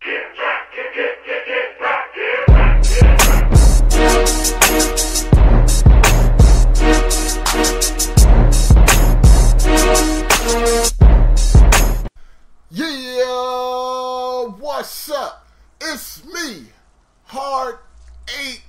Yeah, what's up? It's me, Hard 8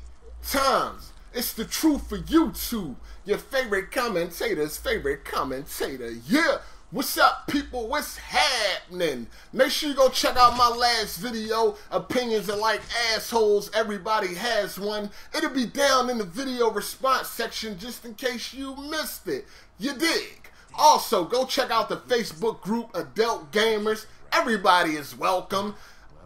times. It's the truth for YouTube, your favorite commentator's favorite commentator. Yeah, what's up, people? What's happening? Make sure you go check out my last video, Opinions Are Like Assholes, Everybody Has One. It'll be down in the video response section just in case you missed it. You dig? Also, go check out the Facebook group, Adult Gamers. Everybody is welcome.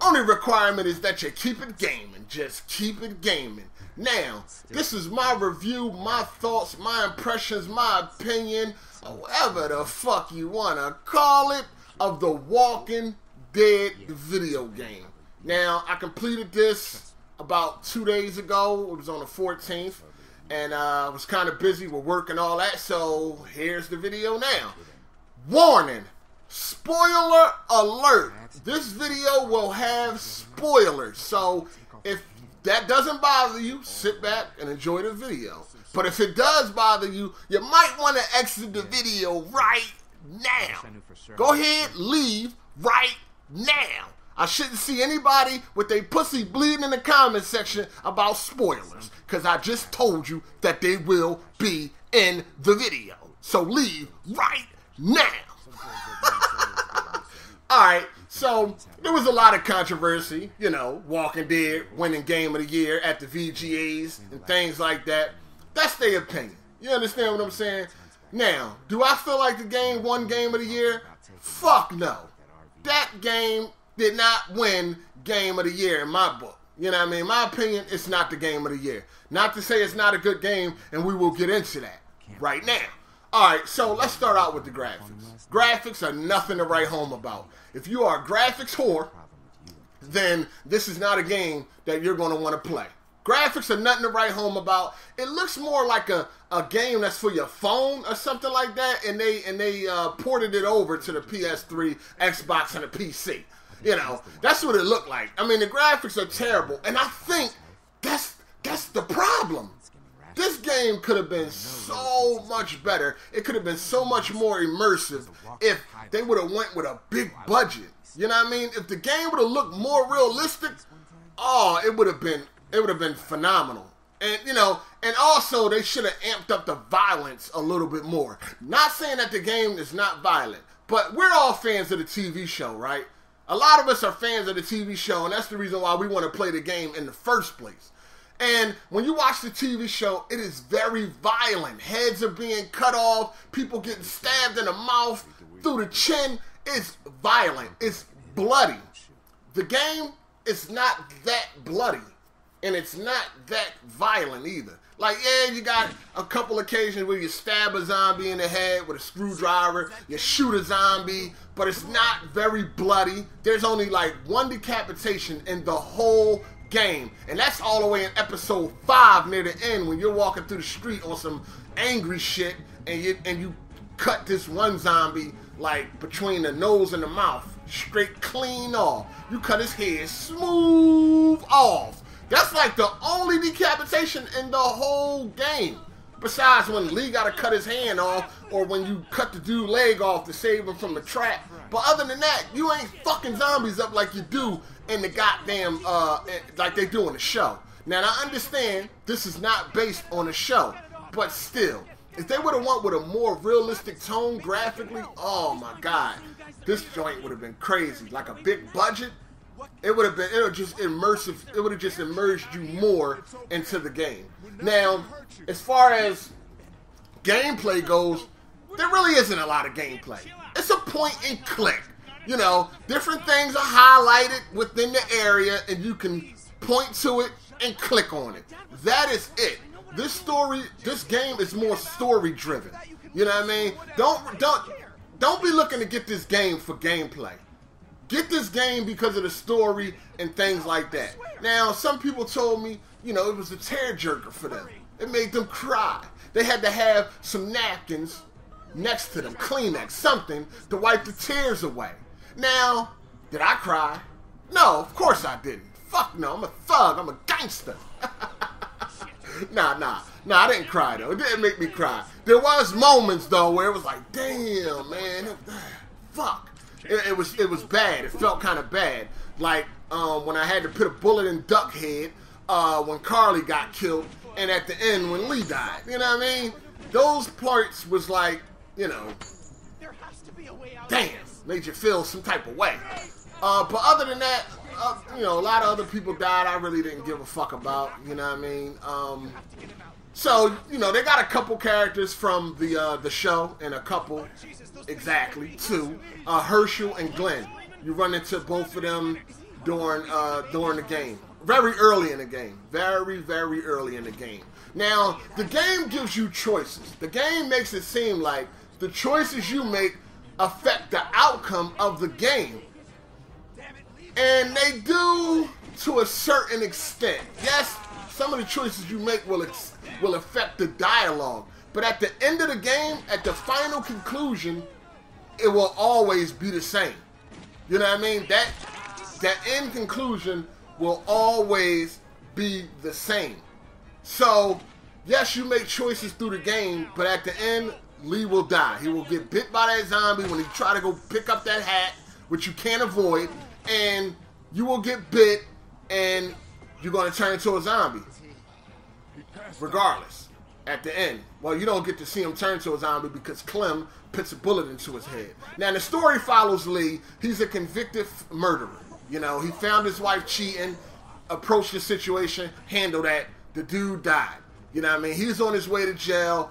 Only requirement is that you keep it gaming. Just keep it gaming. Now, this is my review, my thoughts, my impressions, my opinion, or whatever the fuck you want to call it, of the Walking Dead video game. Now, I completed this about 2 days ago. It was on the 14th. And I was kind of busy with work and all that, so here's the video now. Warning, spoiler alert. This video will have spoilers, so if that doesn't bother you, sit back and enjoy the video. But if it does bother you, you might want to exit the video right now. Go ahead, leave right now. I shouldn't see anybody with their pussy bleeding in the comment section about spoilers, because I just told you that they will be in the video. So leave right now. Alright, so there was a lot of controversy, you know, Walking Dead winning Game of the Year at the VGAs and things like that. That's their opinion. You understand what I'm saying? Now, do I feel like the game won Game of the Year? Fuck no. That game did not win Game of the Year in my book. You know what I mean? In my opinion, it's not the Game of the Year. Not to say it's not a good game, and we will get into that right now. Alright, so let's start out with the graphics. Graphics are nothing to write home about. If you are a graphics whore, then this is not a game that you're going to want to play. Graphics are nothing to write home about. It looks more like a game that's for your phone or something like that, and they ported it over to the PS3, Xbox, and the PC. You know, that's what it looked like. I mean, the graphics are terrible, and I think that's the problem. This game could have been so much better. It could have been so much more immersive if they would have went with a big budget. You know what I mean? If the game would have looked more realistic, oh, it would have been phenomenal. And, you know, and also they should have amped up the violence a little bit more. Not saying that the game is not violent, but we're all fans of the TV show, right? A lot of us are fans of the TV show, and that's the reason why we want to play the game in the first place. And when you watch the TV show, it is very violent. Heads are being cut off, people getting stabbed in the mouth, through the chin. It's violent. It's bloody. The game is not that bloody. And it's not that violent either. Like, yeah, you got a couple occasions where you stab a zombie in the head with a screwdriver, you shoot a zombie, but it's not very bloody. There's only like one decapitation in the whole game. And that's all the way in episode 5 near the end when you're walking through the street on some angry shit and you cut this one zombie like between the nose and the mouth, straight clean off. You cut his head smooth off. That's like the only decapitation in the whole game. Besides when Lee got to cut his hand off, or when you cut the dude's leg off to save him from the trap. But other than that, you ain't fucking zombies up like you do in the goddamn, like they do in the show. Now, I understand this is not based on a show, but still, if they would have went with a more realistic tone graphically, oh my God, this joint would have been crazy. Like a big budget. It would have just immersed you more into the game. Now, as far as gameplay goes, there really isn't a lot of gameplay. It's a point and click. You know, different things are highlighted within the area and you can point to it and click on it. That is it. This game is more story driven. You know what I mean? Don't be looking to get this game for gameplay. Get this game because of the story and things like that. Now, some people told me, you know, it was a tearjerker for them. It made them cry. They had to have some napkins next to them, Kleenex, something to wipe the tears away. Now, did I cry? No, of course I didn't. Fuck no, I'm a thug. I'm a gangster. Nah, I didn't cry though. It didn't make me cry. There was moments though where it was like, damn, man, fuck. It was bad. It felt kind of bad. Like when I had to put a bullet in Duckhead, when Carly got killed, and at the end when Lee died. You know what I mean? Those parts was like, you know, damn, made you feel some type of way. But other than that, you know, a lot of other people died I really didn't give a fuck about, you know what I mean? So, you know, they got a couple characters from the show, and a couple, exactly, two, Herschel and Glenn. You run into both of them during the game. Very early in the game. Very, very early in the game. Now, the game gives you choices. The game makes it seem like the choices you make affect the outcome of the game. And they do to a certain extent. Yes, some of the choices you make will affect the dialogue. But at the end of the game, at the final conclusion, it will always be the same. You know what I mean? That end conclusion will always be the same. So, yes, you make choices through the game, but at the end, Lee will die. He will get bit by that zombie when he try to go pick up that hat, which you can't avoid, and you will get bit, and you're going to turn into a zombie. Regardless, at the end. Well, you don't get to see him turn to a zombie because Clem puts a bullet into his head. Now, the story follows Lee. He's a convicted murderer. You know, he found his wife cheating, approached the situation, handled that. The dude died. You know what I mean? He's on his way to jail,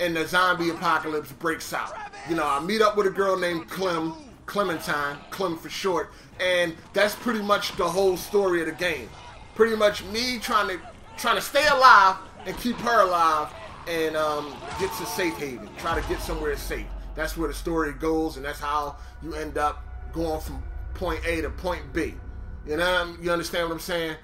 and the zombie apocalypse breaks out. You know, I meet up with a girl named Clementine, Clem for short, and that's pretty much the whole story of the game. Pretty much me trying to stay alive and keep her alive and get to safe haven. Try to get somewhere safe. That's where the story goes, and that's how you end up going from point A to point B. You know, you understand what I'm saying?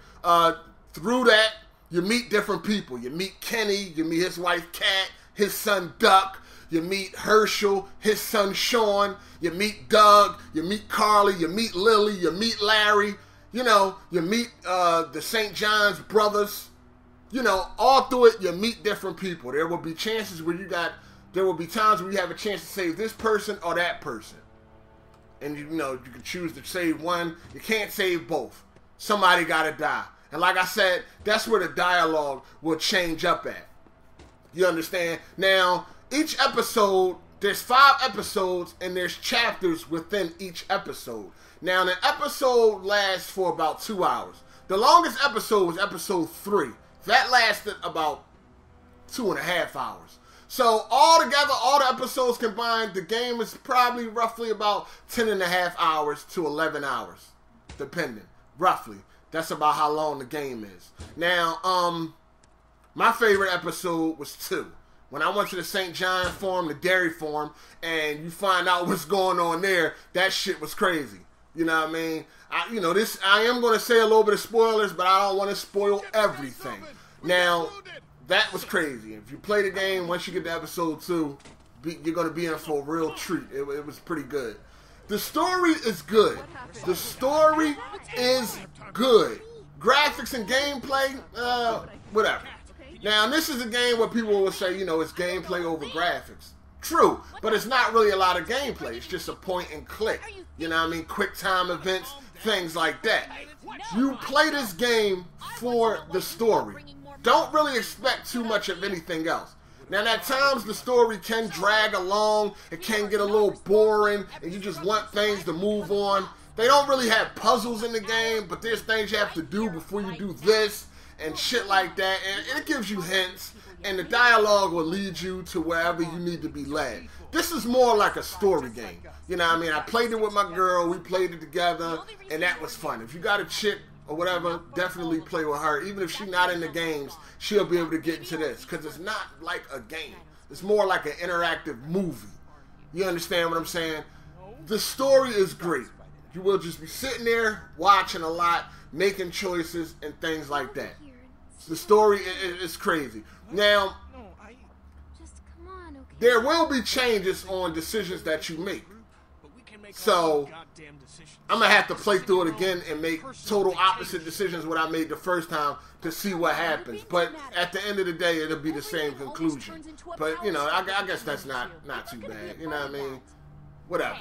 Through that, you meet different people. You meet Kenny, you meet his wife Kat, his son Duck, you meet Herschel, his son Sean, you meet Doug, you meet Carly, you meet Lily, you meet Larry, you know, you meet the St. John's brothers. You know, all through it, you meet different people. There will be chances where there will be times where you have a chance to save this person or that person. And you know, you can choose to save one. You can't save both. Somebody gotta die. And like I said, that's where the dialogue will change up at. You understand? Now, each episode, there's 5 episodes, and there's chapters within each episode. Now, the episode lasts for about 2 hours. The longest episode was episode 3. That lasted about 2.5 hours. So, all together, all the episodes combined, the game is probably roughly about 10.5 hours to 11 hours. Depending. Roughly. That's about how long the game is. Now, my favorite episode was 2. When I went to the St. John Farm, the dairy farm, and you find out what's going on there, that shit was crazy. You know what I mean? I am going to say a little bit of spoilers, but I don't want to spoil everything. Now, that was crazy. If you play the game, once you get to episode 2, you're going to be in for a real treat. It was pretty good. The story is good. The story is good. Graphics and gameplay, whatever. Now, this is a game where people will say, you know, it's gameplay over graphics. True, but it's not really a lot of gameplay. It's just a point and click. You know what I mean? Quick time events, things like that. You play this game for the story. Don't really expect too much of anything else. Now, at times, the story can drag along. It can get a little boring, and you just want things to move on. They don't really have puzzles in the game, but there's things you have to do before you do this and shit like that. And it gives you hints, and the dialogue will lead you to wherever you need to be led. This is more like a story game. You know what I mean? I played it with my girl. We played it together, and that was fun. If you got a chick or whatever, definitely play with her. Even if she's not in the games, she'll be able to get into this, because it's not like a game. It's more like an interactive movie. You understand what I'm saying? The story is great. You will just be sitting there watching a lot, making choices and things like that. The story is crazy. Now, there will be changes on decisions that you make. So I'm going to have to play through it again and make total opposite decisions what I made the first time to see what happens. But at the end of the day, it'll be the same conclusion. But, you know, I guess that's not too bad. You know what I mean? Whatever.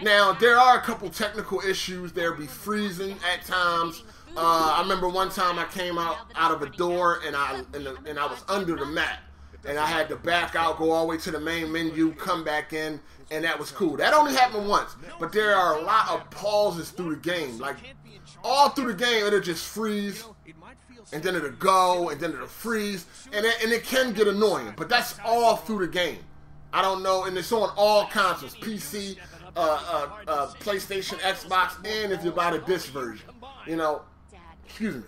Now, there are a couple technical issues. There'll be freezing at times. I remember one time I came out of a door and I was under the map. And I had to back out, go all the way to the main menu, come back in, and that was cool. That only happened once. But there are a lot of pauses through the game. Like, all through the game, it'll just freeze, and then it'll go, and then it'll freeze. And it can get annoying. But that's all through the game. I don't know, and it's on all consoles. PC, PlayStation, Xbox, and if you buy the disc version. You know, excuse me.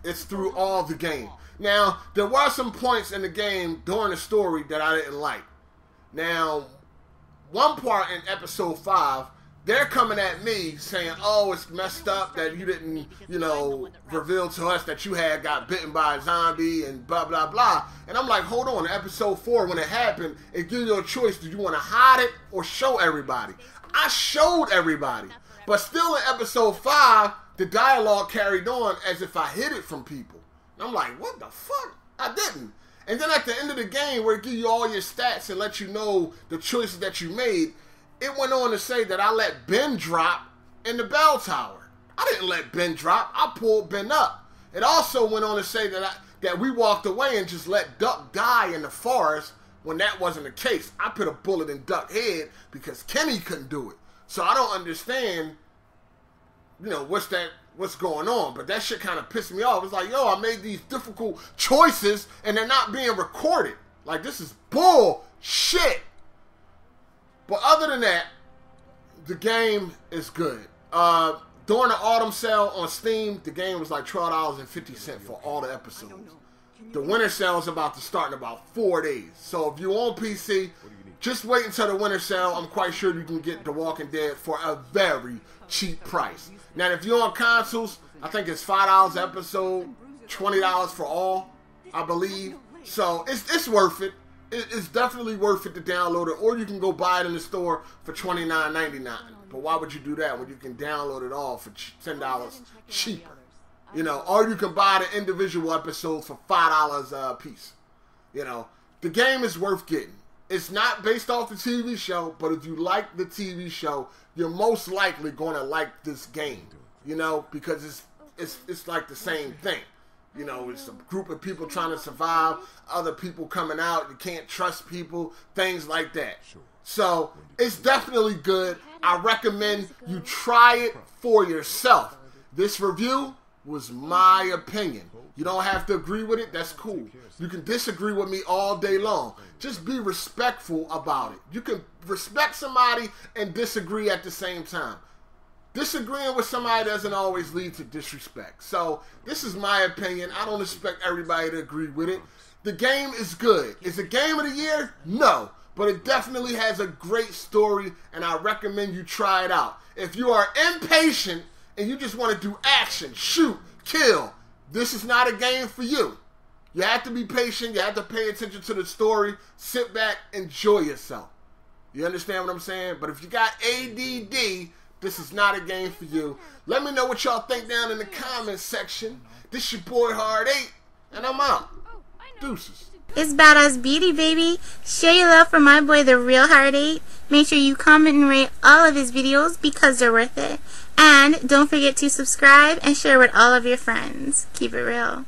It's through all the game. Now, there were some points in the game during the story that I didn't like. Now, one part in episode 5, they're coming at me saying, oh, it's messed up that you didn't, you know, reveal to us that you had got bitten by a zombie and blah, blah, blah. And I'm like, hold on, episode 4, when it happened, it gives you a choice. Do you want to hide it or show everybody? I showed everybody. But still in episode 5, the dialogue carried on as if I hid it from people. I'm like, what the fuck? I didn't. And then at the end of the game, where it gives you all your stats and let you know the choices that you made, it went on to say that I let Ben drop in the bell tower. I didn't let Ben drop. I pulled Ben up. It also went on to say that we walked away and just let Duck die in the forest when that wasn't the case. I put a bullet in Duck's head because Kenny couldn't do it. So I don't understand, you know, what's going on, but that shit kind of pissed me off. It's like, yo, I made these difficult choices and they're not being recorded. Like, this is bullshit. But other than that, the game is good. During the autumn sale on Steam, the game was like $12.50 for all the episodes. The winter sale is about to start in about 4 days. So if you're on PC, just wait until the winter sale. I'm quite sure you can get The Walking Dead for a very cheap price. Now, if you're on consoles, I think it's $5 an episode, $20 for all, I believe. So it's worth it. It's definitely worth it to download it, or you can go buy it in the store for $29.99. But why would you do that when you can download it all for $10 cheaper? You know, or you can buy the individual episodes for $5 a piece. You know, the game is worth getting. It's not based off the TV show, but if you like the TV show, you're most likely going to like this game, you know, because it's like the same thing. You know, it's a group of people trying to survive, other people coming out, you can't trust people, things like that. So, it's definitely good. I recommend you try it for yourself. This review was my opinion. You don't have to agree with it, that's cool. You can disagree with me all day long. Just be respectful about it. You can respect somebody and disagree at the same time. Disagreeing with somebody doesn't always lead to disrespect. So, this is my opinion. I don't expect everybody to agree with it. The game is good. Is it game of the year? No. But it definitely has a great story, and I recommend you try it out. If you are impatient and you just want to do action, shoot, kill, this is not a game for you. You have to be patient. You have to pay attention to the story. Sit back, enjoy yourself. You understand what I'm saying? But if you got ADD, this is not a game for you. Let me know what y'all think down in the comments section. This your boy Hard 8, and I'm out. Deuces. It's Badass Beauty, baby. Share your love for my boy, the real Hard 8. Make sure you comment and rate all of his videos because they're worth it. And don't forget to subscribe and share with all of your friends. Keep it real.